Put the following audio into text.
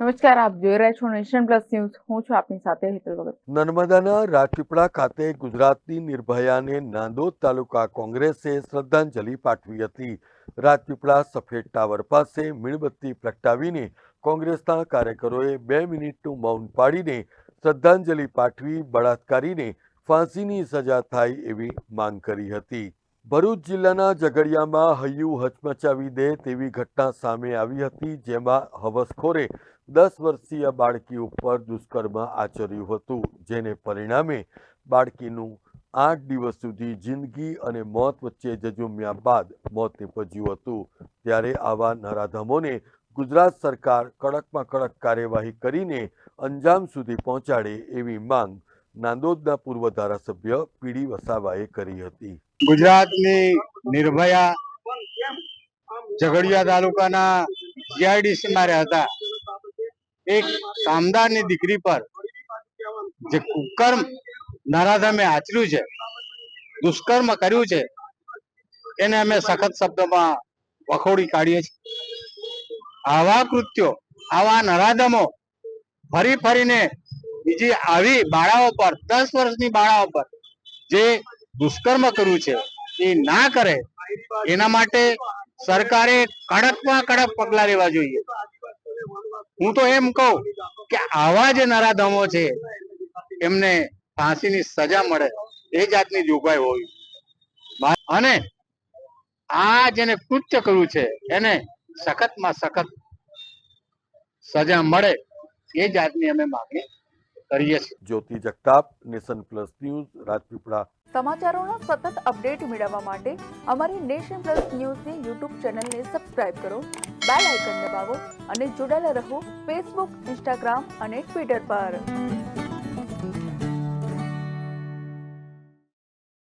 નમસ્કાર, આપ જોઈ રહ્યા છો નેશન પ્લસ ન્યૂઝ. હું છું આપની સાથે હેતલ ભગત. નર્મદાના રાજપીપળા ખાતે ગુજરાતની નિર્ભયાને નાંદોદ તાલુકા કોંગ્રેસે શ્રદ્ધાંજલિ પાઠવી હતી. રાજપીપળા સફેદ ટાવર પાસે મીણબત્તી પ્રગટાવીને કોંગ્રેસના કાર્યકરોએ 2 મિનિટનું મૌન પાડીને શ્રદ્ધાંજલિ પાઠવી બળાત્કારીને ફાંસીની સજા થાય એવી માંગ કરી હતી. ભરૂચ જિલ્લાના ઝઘડિયામાં હૈયું હચમચાવી દે તેવી ઘટના સામે આવી હતી, જેમાં હવસખોરે 10 વર્ષીય બાળકી ઉપર દુષ્કર્મ આચર્યું હતું, જેને પરિણામે બાળકીનું 8 દિવસ સુધી જિંદગી અને મોત વચ્ચે જજુમ્યા બાદ મોત નીપજ્યું હતું. ત્યારે આવા નરાધમોને ગુજરાત સરકાર કડકમાં કડક કાર્યવાહી કરીને અંજામ સુધી પહોંચાડે એવી માંગ નાંદોદના પૂર્વ ધારાસભ્ય પીડી વસાવાએ કરી હતી. ગુજરાતની નિર્ભયા ઝઘડિયા તાલુકાના જીઆઈડીસીમાં રહેતા એક કામદારની દીકરી પર જે કુકર્મ નરાધમે આચર્યું છે, દુષ્કર્મ કર્યું છે, એને અમે સખત શબ્દોમાં વખોડી કાઢીએ છીએ. આવા કૃત્યો, આવા નરાધમો ફરી ફરીને બીજી આવી બાળાઓ પર, 10 વર્ષની બાળાઓ પર જે દુષ્કર્મ કર્યું છે એ ના કરે, એના માટે સરકારે કડકમાં કડક પગલા લેવા જોઈએ. હું તો એમ કહું કે આવા જે નરાધમો છે એમને ફાંસીની સજા મળે એ જાતની જોગવાઈ હોવી, અને આ જેને કૃત્ય કર્યું છે એને સખતમાં સખત સજા મળે એ જાતની અમે માંગણી કરીએ છીએ. Jyoti Jagtap, nation plus news, Rajpipla. સમાચારોનો સતત અપડેટ મેળવવા માટે અમારી નેશન પ્લસ ન્યૂઝની યુટ્યુબ ચેનલને સબસ્ક્રાઇબ કરો, બેલ આઇકન દબાવો અને જોડાયેલા રહો ફેસબુક, ઇન્સ્ટાગ્રામ અને ટ્વિટર પર.